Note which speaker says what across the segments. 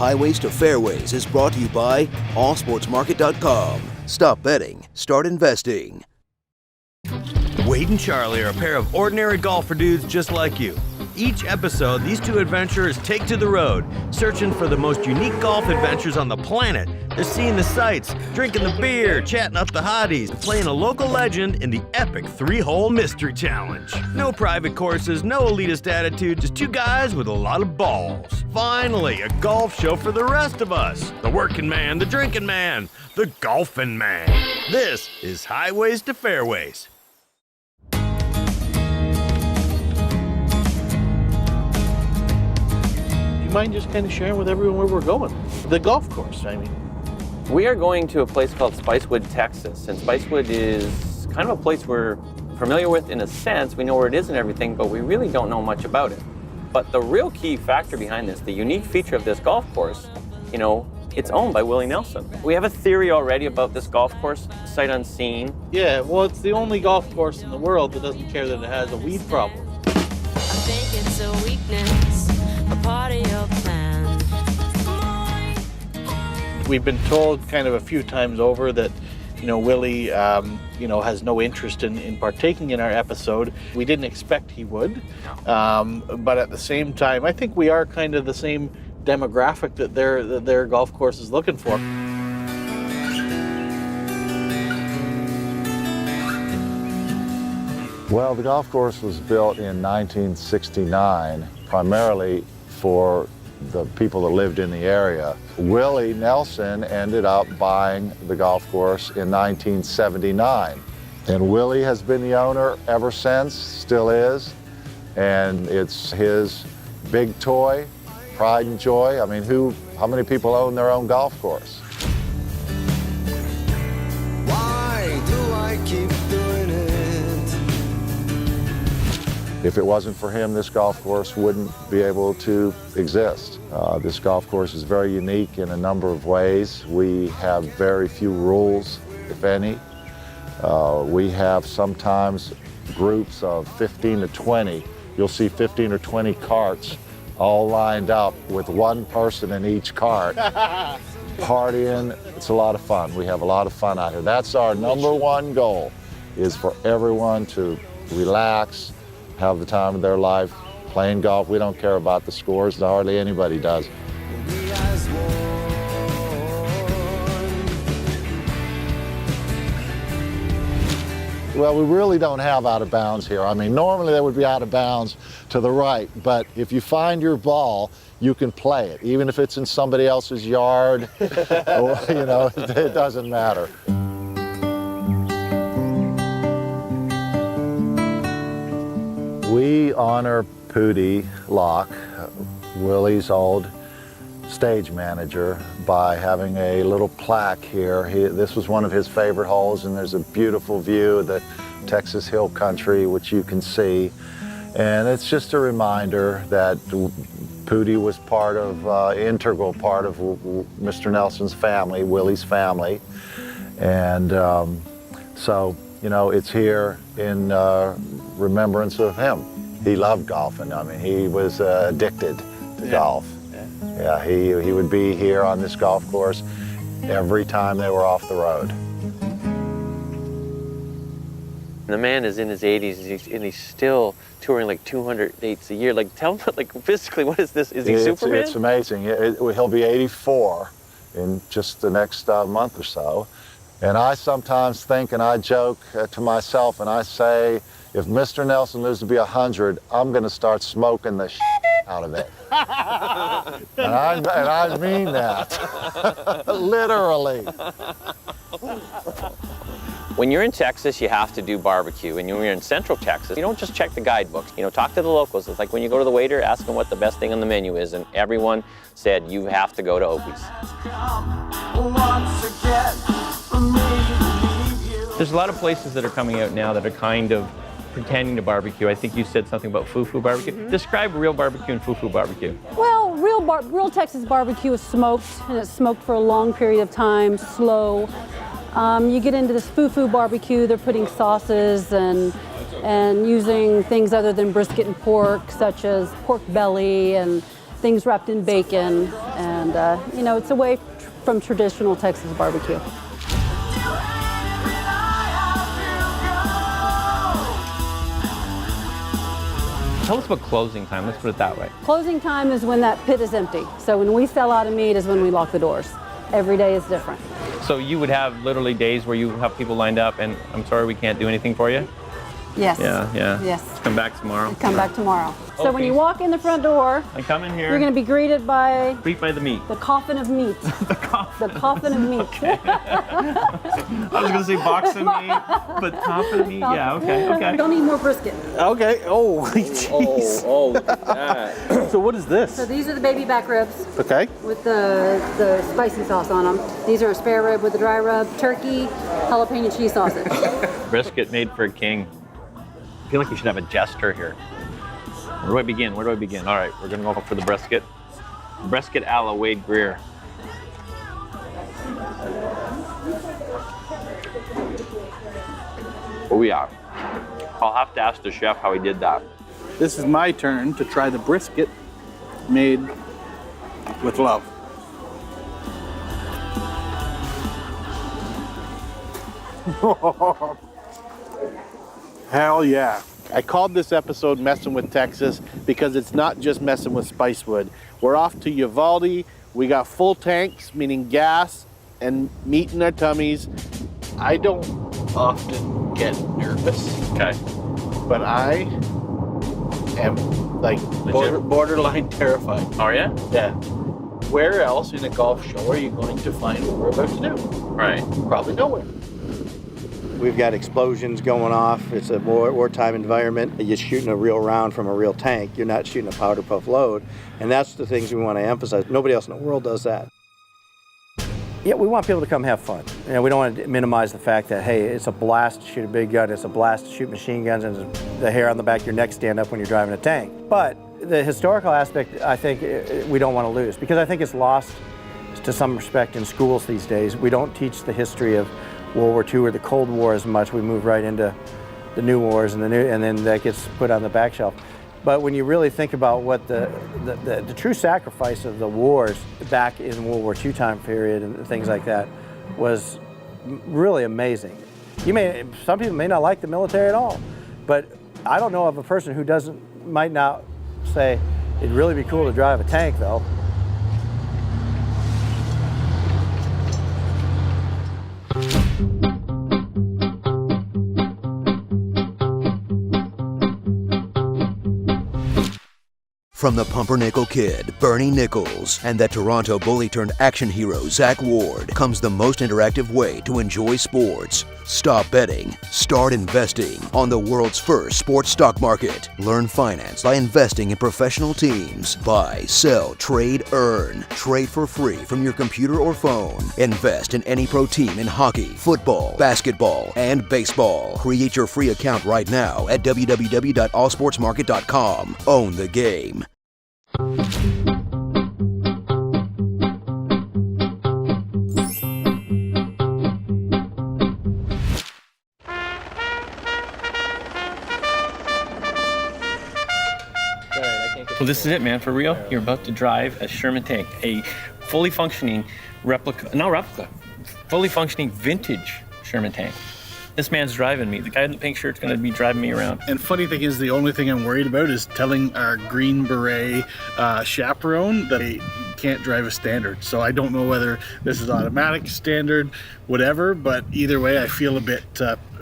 Speaker 1: Highways to Fairways is brought to you by allsportsmarket.com. Stop betting, start investing.
Speaker 2: Wade and Charlie are a pair of ordinary golfer dudes just like you. Each episode, these two adventurers take to the road, searching for the most unique golf adventures on the planet. They're seeing the sights, drinking the beer, chatting up the hotties, playing a local legend in the epic 3-hole mystery challenge. No private courses, no elitist attitude, just two guys with a lot of balls. Finally, a golf show for the rest of us. The working man, the drinking man, the golfing man. This is Highways to Fairways.
Speaker 3: Mind just kind of sharing with everyone where we're going? The golf course, I mean.
Speaker 4: We are going to a place called Spicewood, Texas, and Spicewood is kind of a place we're familiar with in a sense. We know where it is and everything, but we really don't know much about it. But the real key factor behind this, the unique feature of this golf course, you know, it's owned by Willie Nelson. We have a theory already about this golf course, sight unseen.
Speaker 3: Yeah, well, it's the only golf course in the world that doesn't care that it has a weed problem.
Speaker 5: I think it's a weakness. A part of your plan.
Speaker 3: We've been told kind of a few times over that, you know, Willie, has no interest in partaking in our episode. We didn't expect he would, but at the same time, I think we are kind of the same demographic that their golf course is looking for.
Speaker 6: Well, the golf course was built in 1969, primarily for the people that lived in the area. Willie Nelson ended up buying the golf course in 1979. And Willie has been the owner ever since, still is. And it's his big toy, pride and joy. I mean, how many people own their own golf course?
Speaker 7: Why do I keep doing it?
Speaker 6: If it wasn't for him, this golf course wouldn't be able to exist. This golf course is very unique in a number of ways. We have very few rules, if any. We have sometimes groups of 15 to 20. You'll see 15 or 20 carts all lined up with one person in each cart. Partying, it's a lot of fun. We have a lot of fun out here. That's our number one goal, is for everyone to relax, have the time of their life playing golf. We don't care about the scores, hardly anybody does. Well, we really don't have out of bounds here. I mean, normally they would be out of bounds to the right, but if you find your ball, you can play it, even if it's in somebody else's yard, or, it doesn't matter. We honor Pootie Locke, Willie's old stage manager, by having a little plaque here. This was one of his favorite holes, and there's a beautiful view of the Texas Hill Country, which you can see. And it's just a reminder that Pootie was integral part of Mr. Nelson's family, Willie's family. And so, it's here in remembrance of him. He loved golfing. I mean, he was addicted to golf. Yeah, he would be here on this golf course every time they were off the road.
Speaker 4: The man is in his 80s and he's still touring like 200 dates a year. Like, tell him, physically, what is this? Is he Superman?
Speaker 6: It's amazing. He'll be 84 in just the next month or so. And I sometimes think, and I joke to myself, and I say, if Mr. Nelson lives to be 100, I'm going to start smoking the out of it. and I mean that, literally.
Speaker 4: When you're in Texas, you have to do barbecue. And when you're in Central Texas, you don't just check the guidebooks. Talk to the locals. It's like when you go to the waiter, ask them what the best thing on the menu is, and everyone said you have to go to Opie's.
Speaker 8: There's a lot of places that are coming out now that are kind of pretending to barbecue. I think you said something about foo-foo barbecue. Mm-hmm. Describe real barbecue and foo-foo barbecue.
Speaker 9: Well, real Texas barbecue is smoked, and it's smoked for a long period of time, slow. You get into this foo-foo barbecue, they're putting sauces and using things other than brisket and pork, such as pork belly and things wrapped in bacon. And And, you know, it's away from traditional Texas barbecue.
Speaker 8: Tell us about closing time. Let's put it that way.
Speaker 9: Closing time is when that pit is empty. So when we sell out of meat is when we lock the doors. Every day is different.
Speaker 8: So you would have literally days where you have people lined up and I'm sorry we can't do anything for you?
Speaker 9: Yes.
Speaker 8: Yeah.
Speaker 9: Yes.
Speaker 8: Come back tomorrow.
Speaker 9: Come back tomorrow. So when
Speaker 8: Okay.
Speaker 9: you walk in the front door,
Speaker 8: I come in here.
Speaker 9: you're going to be greeted by
Speaker 8: Greet by the meat.
Speaker 9: the coffin of meat.
Speaker 8: The coffin.
Speaker 9: The coffin of meat.
Speaker 8: I was going to say box of meat, but coffin of meat. Yeah, okay.
Speaker 9: We don't need more brisket.
Speaker 3: Okay. Oh, jeez.
Speaker 4: Oh, look at that.
Speaker 3: So what is this?
Speaker 9: So these are the baby back ribs
Speaker 3: Okay.
Speaker 9: with the spicy sauce on them. These are a spare rib with the dry rub, turkey, jalapeno cheese sausage.
Speaker 8: Brisket made for a king. I feel like you should have a jester here. Where do I begin? Where do I begin? All right, we're gonna go for the brisket. Brisket a la Wade Greer. Oh yeah. I'll have to ask the chef how he did that.
Speaker 3: This is my turn to try the brisket made with love. Hell yeah. I called this episode Messing with Texas because it's not just messing with Spicewood. We're off to Uvalde. We got full tanks, meaning gas and meat in our tummies. I don't often get nervous,
Speaker 8: Okay.
Speaker 3: but I am like borderline terrified.
Speaker 8: Are you?
Speaker 3: Yeah. Where else in a golf show are you going to find what we're about to do?
Speaker 8: Right.
Speaker 3: Probably nowhere.
Speaker 10: We've got explosions going off. It's a wartime environment. You're shooting a real round from a real tank. You're not shooting a powder puff load. And that's the things we want to emphasize. Nobody else in the world does that. Yeah, we want people to come have fun. You know, we don't want to minimize the fact that, hey, it's a blast to shoot a big gun, it's a blast to shoot machine guns, and the hair on the back of your neck stand up when you're driving a tank. But the historical aspect, I think, we don't want to lose, because I think it's lost to some respect in schools these days. We don't teach the history of World War II or the Cold War as much. We move right into the new wars, and then that gets put on the back shelf. But when you really think about what the true sacrifice of the wars back in World War II time period and things like that was really amazing. Some people may not like the military at all, but I don't know of a person who might not say it'd really be cool to drive a tank though.
Speaker 1: From the Pumpernickel Kid, Bernie Nichols, and the Toronto bully-turned-action hero, Zach Ward, comes the most interactive way to enjoy sports. Stop betting, start investing on the world's first sports stock market. Learn finance by investing in professional teams. Buy, sell, trade, earn. Trade for free from your computer or phone. Invest in any pro team in hockey, football, basketball, and baseball. Create your free account right now at www.allsportsmarket.com. Own the game.
Speaker 8: Well, this is it, man, for real. You're about to drive a Sherman tank, a fully functioning fully functioning vintage Sherman tank. This man's driving me. The guy in the pink shirt's gonna be driving me around.
Speaker 3: And funny thing is, the only thing I'm worried about is telling our Green Beret chaperone that he can't drive a standard. So I don't know whether this is automatic, standard, whatever, but either way, I feel a bit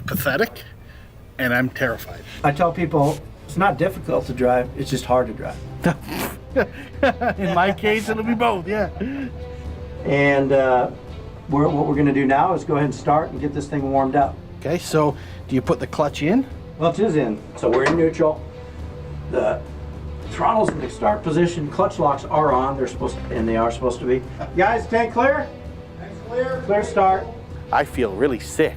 Speaker 3: pathetic, and I'm terrified.
Speaker 10: I tell people it's not difficult to drive, it's just hard to drive.
Speaker 3: In my case, it'll be both, yeah.
Speaker 10: And what we're going to do now is go ahead and start and get this thing warmed up.
Speaker 3: Okay, so do you put the clutch in?
Speaker 10: Well, it is in. So we're in neutral. The throttle's in the start position. Clutch locks are on. They are supposed to be. Guys, tank clear? Tank's clear. Clear start.
Speaker 3: I feel really sick,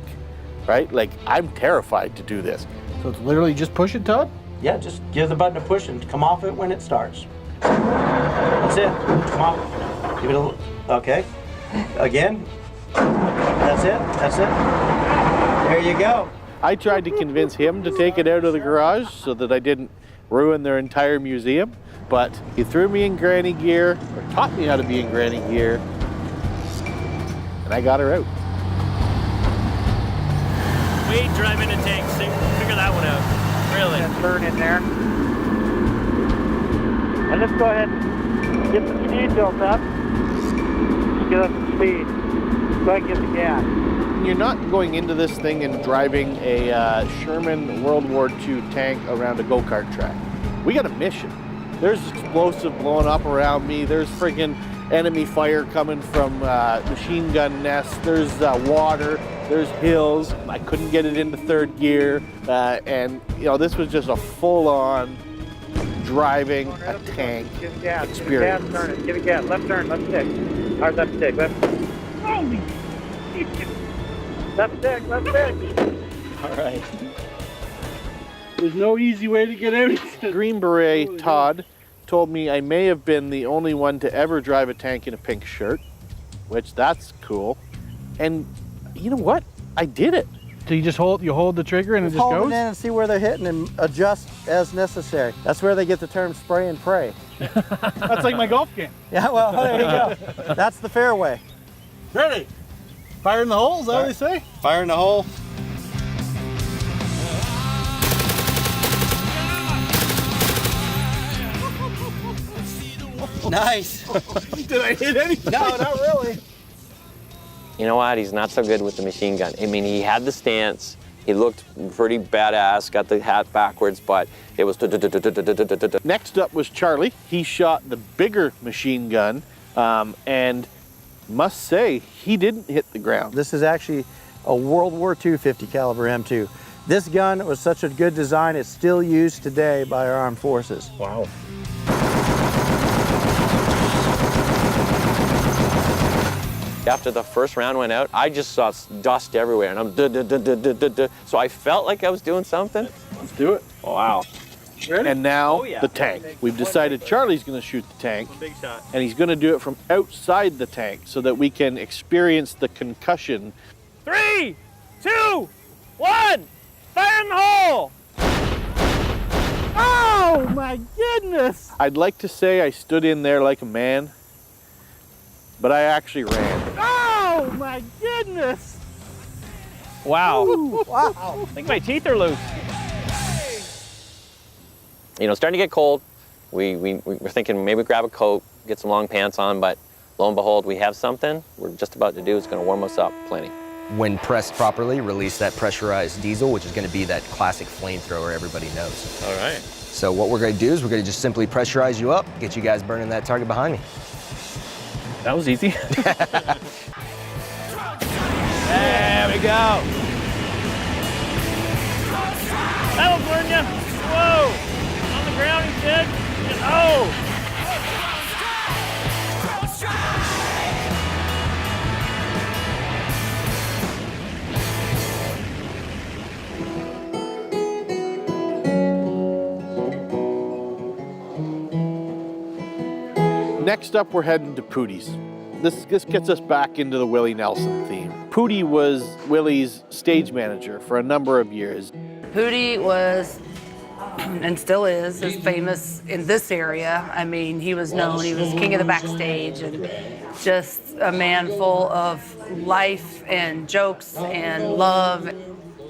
Speaker 3: right? Like, I'm terrified to do this. So it's literally just push it, Todd?
Speaker 10: Yeah, just give the button a push and come off it when it starts. That's it. Come off. Give it a little. Okay. Again. That's it. That's it. There you go.
Speaker 3: I tried to convince him to take it out of the garage so that I didn't ruin their entire museum, but he threw me in granny gear, or taught me how to be in granny gear, and I got her out.
Speaker 11: We drive into tanks, figure that one out. Really.
Speaker 12: Turn in there. And let's go ahead and get the speed built up. Just get up to speed. Go ahead and get the gas.
Speaker 3: You're not going into this thing and driving a Sherman World War II tank around a go-kart track. We got a mission. There's explosive blowing up around me. There's friggin' enemy fire coming from machine gun nests. There's water. There's hills. I couldn't get it into third gear. And, you know, this was just a full-on driving a tank experience.
Speaker 12: Gas, turn it. Give it gas. Left turn, left stick. Hard left stick. Left. Holy shit. Left stick, left stick.
Speaker 3: All right.
Speaker 12: There's no easy way to get out.
Speaker 3: Green Beret Todd told me I may have been the only one to ever drive a tank in a pink shirt, which that's cool. And you know what? I did it.
Speaker 12: So you just hold the trigger and it just
Speaker 10: hold
Speaker 12: goes?
Speaker 10: it in and see where they're hitting and adjust as necessary. That's where they get the term spray and pray.
Speaker 12: That's like my golf game.
Speaker 10: Yeah, well, there you go. That's the fairway.
Speaker 12: Ready? Fire in the hole, is that what they say?
Speaker 10: Fire in the hole. Nice.
Speaker 12: Did I hit anything?
Speaker 10: No, not really.
Speaker 4: You know what? He's not so good with the machine gun. I mean, he had the stance. He looked pretty badass, got the hat backwards, but it was...
Speaker 3: Next up was Charlie. He shot the bigger machine gun, and must say, he didn't hit the ground.
Speaker 10: This is actually a World War II 50 caliber M2. This gun was such a good design, it's still used today by our armed forces.
Speaker 12: Wow.
Speaker 4: After the first round went out, I just saw dust everywhere, and I'm so I felt like I was doing something.
Speaker 3: Let's do it.
Speaker 4: Wow.
Speaker 12: Ready?
Speaker 3: And now,
Speaker 11: Oh, yeah.
Speaker 3: the tank. We've decided Charlie's going to shoot the tank,
Speaker 11: Big shot.
Speaker 3: and he's going to do it from outside the tank so that we can experience the concussion.
Speaker 11: 3, 2, 1, fire in the hole!
Speaker 12: Oh my goodness!
Speaker 3: I'd like to say I stood in there like a man, but I actually ran.
Speaker 12: Oh my goodness!
Speaker 11: Wow.
Speaker 10: Wow.
Speaker 11: I think my teeth are loose.
Speaker 4: You know, it's starting to get cold. We were thinking maybe grab a coat, get some long pants on, but lo and behold, we have something we're just about to do. It's going to warm us up plenty.
Speaker 13: When pressed properly, release that pressurized diesel, which is going to be that classic flamethrower everybody knows.
Speaker 11: All right.
Speaker 13: So what we're going to do is we're going to just simply pressurize you up, get you guys burning that target behind me.
Speaker 11: That was easy. There we go. That'll burn you. Whoa. On the ground instead. Oh.
Speaker 3: Next up, we're heading to Pootie's. This gets us back into the Willie Nelson theme. Pootie was Willie's stage manager for a number of years.
Speaker 14: Pootie was, and still is famous in this area. I mean, he was known, he was king of the backstage, and just a man full of life and jokes and love.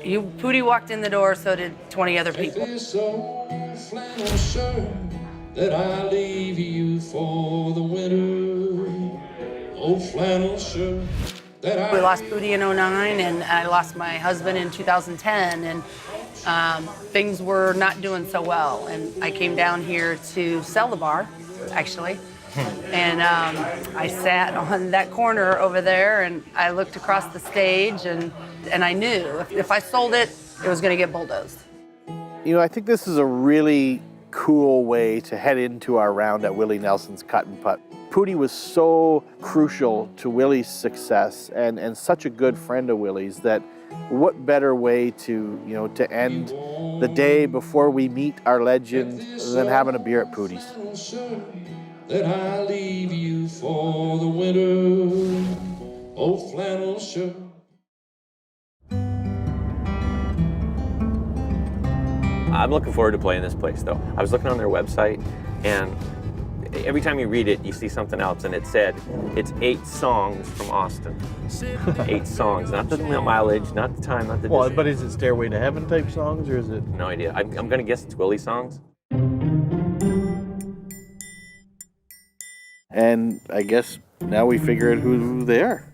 Speaker 14: Pootie walked in the door, so did 20 other people.
Speaker 15: That I leave you for the winter, old flannel shirt.
Speaker 14: We lost Pootie in '09, and I lost my husband in 2010, and things were not doing so well. And I came down here to sell the bar, actually. And I sat on that corner over there, and I looked across the stage, and I knew if I sold it, it was going to get bulldozed.
Speaker 3: You know, I think this is a really cool way to head into our round at Willie Nelson's Cut and Putt. Pootie was so crucial to Willie's success and such a good friend of Willie's that what better way to, you know, to end the day before we meet our legend than having a beer at Pootie's.
Speaker 15: That I leave you for the winter, old flannel shirt.
Speaker 4: I'm looking forward to playing this place, though. I was looking on their website. And every time you read it, you see something else, and it said, it's 8 songs from Austin. 8 songs, not the mileage, not the time, not the distance.
Speaker 3: But is it Stairway to Heaven type songs, or is it?
Speaker 4: No idea. I'm gonna guess it's Willie songs.
Speaker 3: And I guess now we figure out who they are.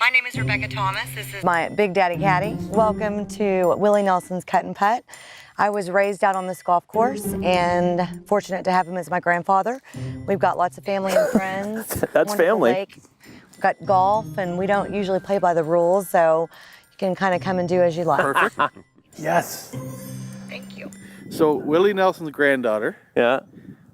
Speaker 16: My name is Rebecca Thomas. This is my Big Daddy Caddy. Welcome to Willie Nelson's Cut and Putt. I was raised out on this golf course and fortunate to have him as my grandfather. We've got lots of family and friends.
Speaker 4: That's family.
Speaker 16: Lake. We've got golf, and we don't usually play by the rules, so you can kind of come and do as you like.
Speaker 3: Perfect. Yes.
Speaker 16: Thank you.
Speaker 3: So Willie Nelson's granddaughter.
Speaker 4: Yeah.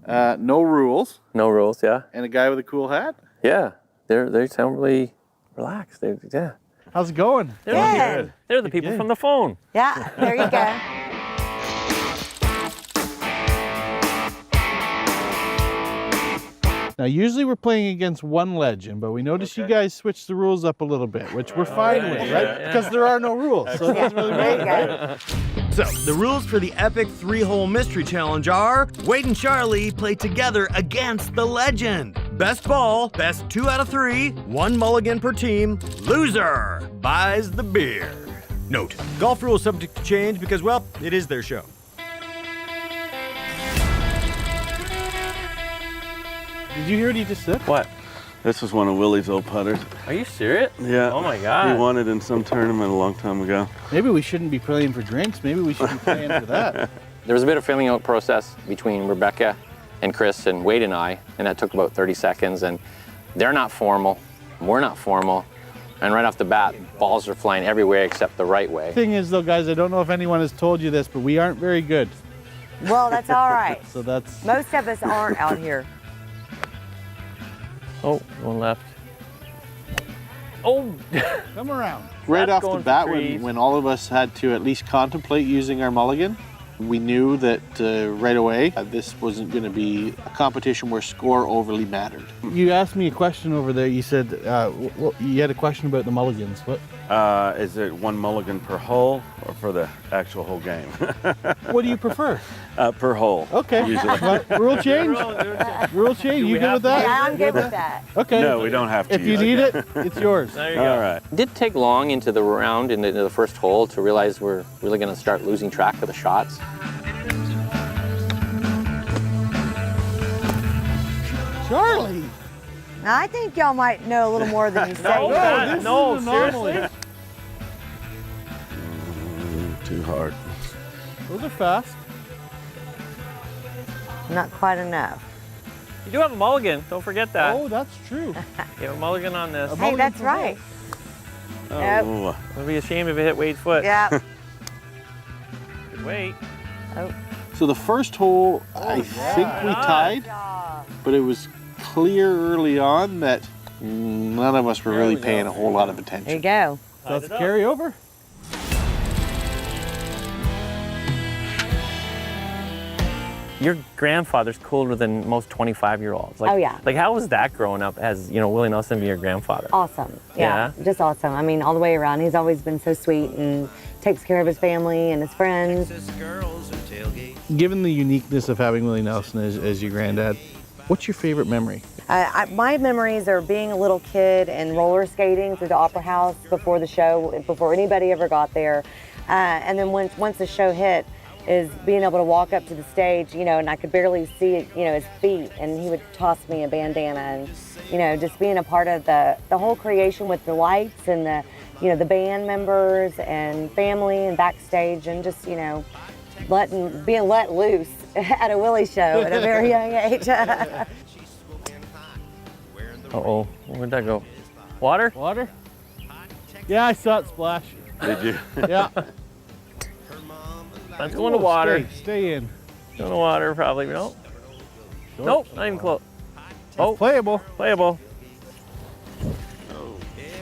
Speaker 3: No rules.
Speaker 4: No rules, yeah.
Speaker 3: And a guy with a cool hat.
Speaker 4: Yeah. They sound really relaxed. Yeah.
Speaker 3: How's it going?
Speaker 4: They're the people from the phone.
Speaker 16: Yeah, there you go.
Speaker 3: Now, usually we're playing against one legend, but we noticed you guys switched the rules up a little bit, which we're fine with, right? Because there are no rules, so it doesn't really matter.
Speaker 2: So, the rules for the epic 3-hole mystery challenge are Wade and Charlie play together against the legend. Best ball, best 2 out of 3, 1 mulligan per team. Loser buys the beer. Note, golf rules subject to change because, well, it is their show.
Speaker 3: Did you hear what he just said?
Speaker 4: What?
Speaker 17: This was one of Willie's old putters.
Speaker 4: Are you serious?
Speaker 17: Yeah.
Speaker 4: Oh my God.
Speaker 17: He won it in some tournament a long time ago.
Speaker 3: Maybe we shouldn't be playing for drinks. Maybe we should be playing for that.
Speaker 4: There was a bit of feeling out process between Rebecca and Chris and Wade and I, and that took about 30 seconds. And they're not formal, we're not formal, and right off the bat, balls are flying everywhere except the right way.
Speaker 3: Thing is, though, guys, I don't know if anyone has told you this, but we aren't very good.
Speaker 16: Well, that's all right.
Speaker 3: So that's...
Speaker 16: Most of us aren't out here.
Speaker 4: Oh, one left. Oh!
Speaker 3: Come around. Right off the bat, when all of us had to at least contemplate using our mulligan, we knew that right away this wasn't going to be a competition where score overly mattered. You asked me a question over there. You said you had a question about the mulligans. What?
Speaker 17: Is it 1 mulligan per hole or for the actual whole game?
Speaker 3: What do you prefer?
Speaker 17: Per hole.
Speaker 3: Okay.
Speaker 17: Usually.
Speaker 3: Rule change? Rule change. You good with that?
Speaker 16: Yeah, I'm good with that.
Speaker 3: Okay.
Speaker 17: No, we don't have to.
Speaker 3: If you need it, it's yours.
Speaker 4: There you go.
Speaker 17: All right.
Speaker 4: It did take long into the round, into the first hole, to realize we're really going to start losing track of the shots.
Speaker 3: Charlie!
Speaker 16: Now, I think y'all might know a little more than you say.
Speaker 4: No, seriously?
Speaker 17: Too hard.
Speaker 3: Those are fast.
Speaker 16: Not quite enough.
Speaker 4: You do have a mulligan, don't forget that.
Speaker 3: Oh, that's true.
Speaker 4: You have a mulligan on this.
Speaker 16: Hey, that's right.
Speaker 17: Oh.
Speaker 4: I'd be ashamed if it hit Wade's foot.
Speaker 16: Yeah.
Speaker 4: Good wait.
Speaker 16: Oh.
Speaker 3: So the first hole, I think we tied, but it was clear early on that none of us were really paying a whole lot of attention.
Speaker 16: There you go.
Speaker 3: So that's carryover.
Speaker 4: Your grandfather's cooler than most 25-year-olds.
Speaker 16: Oh, yeah.
Speaker 4: Like, how was that growing up as, Willie Nelson being your grandfather?
Speaker 16: Awesome. Yeah, just awesome. I mean, all the way around. He's always been so sweet and takes care of his family and his friends.
Speaker 3: Given the uniqueness of having Willie Nelson as your granddad, what's your favorite memory?
Speaker 16: My memories are being a little kid and roller skating through the Opera House before the show, before anybody ever got there. And then once the show hit, is being able to walk up to the stage, and I could barely see, his feet, and he would toss me a bandana, and, just being a part of the whole creation with the lights and the band members and family and backstage, and just, being let loose at a Willie show at a very young age.
Speaker 4: Uh-oh, where'd that go? Water?
Speaker 3: Water? Yeah, I saw it splash.
Speaker 17: Did you?
Speaker 3: Yeah.
Speaker 4: Let's go in the water.
Speaker 3: Stay in.
Speaker 4: Go in the water, probably. No. Nope, not even close.
Speaker 3: Oh, playable.
Speaker 4: Playable.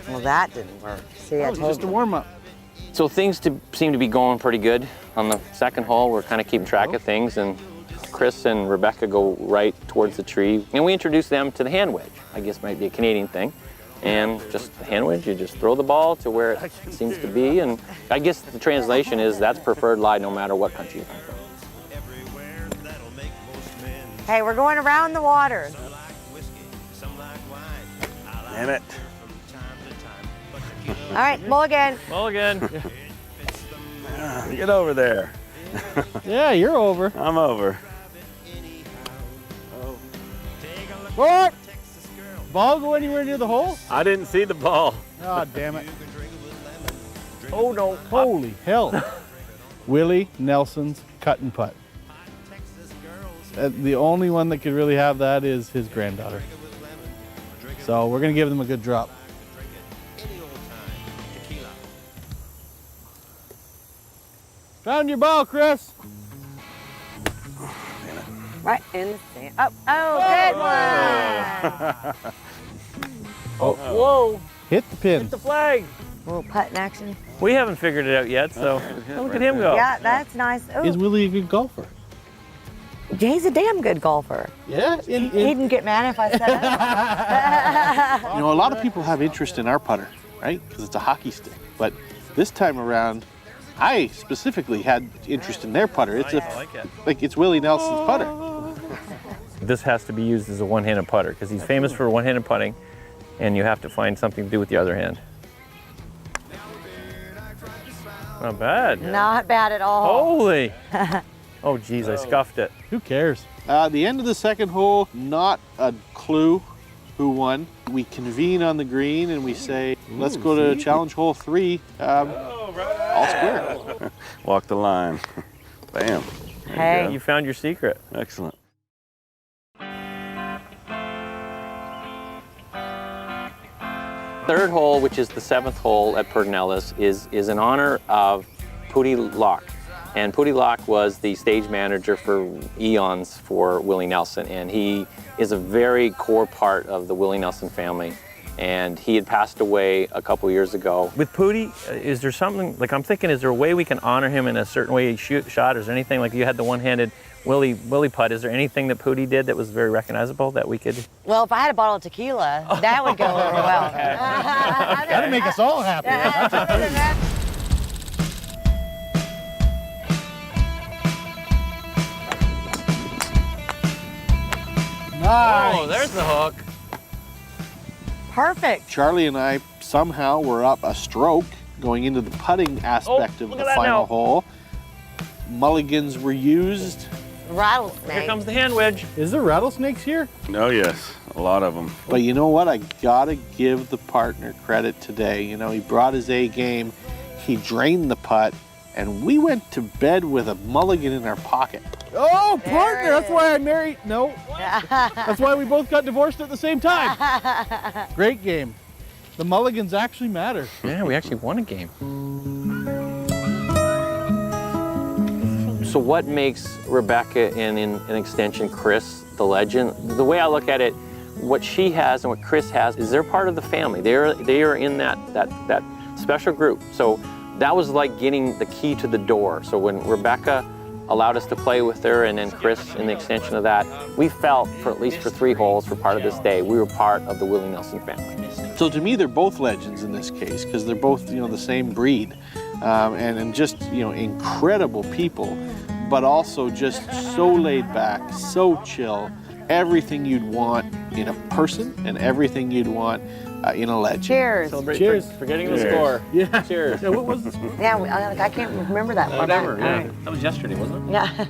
Speaker 16: Well, that didn't work. See,
Speaker 3: That was just a warm-up.
Speaker 4: So things seem to be going pretty good. On the second hole, we're kind of keeping track of things, and Chris and Rebecca go right towards the tree, and we introduce them to the hand wedge. I guess might be a Canadian thing. And just the hand wedge, you just throw the ball to where it seems to be, and I guess the translation is that's preferred lie no matter what country you come from.
Speaker 16: Hey, we're going around the water.
Speaker 17: Damn it.
Speaker 16: All right, mulligan.
Speaker 8: Mulligan.
Speaker 17: Get over there.
Speaker 11: Yeah, you're over.
Speaker 17: I'm over.
Speaker 11: What? Ball go anywhere near the hole?
Speaker 8: I didn't see the ball.
Speaker 11: Oh, damn it.
Speaker 8: Oh, no.
Speaker 11: Holy hell. Willie Nelson's cut and putt. The only one that could really have that is his granddaughter. So we're going to give them a good drop. Found your ball, Chris.
Speaker 16: Right in the sand. Oh, good one.
Speaker 11: Oh,
Speaker 8: whoa.
Speaker 11: Hit the pin.
Speaker 8: Hit the flag.
Speaker 16: A little putt in action.
Speaker 8: We haven't figured it out yet, so look at him go.
Speaker 16: Yeah, that's nice. Ooh.
Speaker 11: Is Willie a good golfer?
Speaker 16: He's a damn good golfer.
Speaker 11: Yeah.
Speaker 16: He didn't get mad if I said it.
Speaker 3: You know, a lot of people have interest in our putter, right? Because it's a hockey stick. But this time around, I specifically had interest in their putter. It's it's Willie Nelson's putter.
Speaker 8: This has to be used as a one-handed putter because he's famous for one-handed putting, and you have to find something to do with the other hand. Not bad.
Speaker 16: Not bad at all.
Speaker 8: Holy. Oh, geez, I scuffed it.
Speaker 11: Who cares?
Speaker 3: The end of the second hole, not a clue who won. We convene on the green and we say, let's go to challenge hole 3. All square.
Speaker 17: Walk the line. Bam.
Speaker 16: Hey.
Speaker 8: You found your secret.
Speaker 17: Excellent.
Speaker 4: Third hole, which is the 7th hole at Pedernales, is in honor of Pooty Locke. And Pooty Locke was the stage manager for eons for Willie Nelson, and he is a very core part of the Willie Nelson family. And he had passed away a couple years ago.
Speaker 8: With Pooty, is there something, like I'm thinking, is there a way we can honor him in a certain way he shot? Is there anything, like you had the one-handed Willie putt, is there anything that Pooty did that was very recognizable that we could?
Speaker 16: Well, if I had a bottle of tequila, that would go over well.
Speaker 11: That'd make us all happy. Nice.
Speaker 8: Oh, there's the hook.
Speaker 16: Perfect.
Speaker 3: Charlie and I somehow were up a stroke going into the putting aspect of the final hole. Mulligans were used.
Speaker 16: Rattlesnake.
Speaker 8: Here comes the hand wedge.
Speaker 11: Is there rattlesnakes here?
Speaker 17: Oh, yes. A lot of them.
Speaker 3: But you know what? I gotta give the partner credit today. You know, he brought his A game. He drained the putt, and we went to bed with a mulligan in our pocket.
Speaker 11: Oh, partner, that's why I married. No. That's why we both got divorced at the same time. Great game. The mulligans actually matter.
Speaker 8: Yeah, we actually won a game.
Speaker 4: So what makes Rebecca and in an extension Chris the legend? The way I look at it, what she has and what Chris has is they're part of the family. They are in that special group. So that was like getting the key to the door. So when Rebecca allowed us to play with her, and then Chris in the extension of that, we felt, for at least for 3 holes, for part of this day, we were part of the Willie Nelson family.
Speaker 3: So to me, they're both legends in this case because they're both, you know, the same breed, and just, you know, incredible people, but also just so laid back, so chill, everything you'd want in a person and everything you'd want in a legend.
Speaker 16: Cheers.
Speaker 8: Cheers. Forgetting the score.
Speaker 11: Yeah.
Speaker 8: Cheers.
Speaker 11: Yeah, what was the score?
Speaker 16: Yeah, I can't remember that one.
Speaker 8: Whatever. Yeah.
Speaker 16: Right.
Speaker 8: That was yesterday, wasn't it?
Speaker 16: Yeah.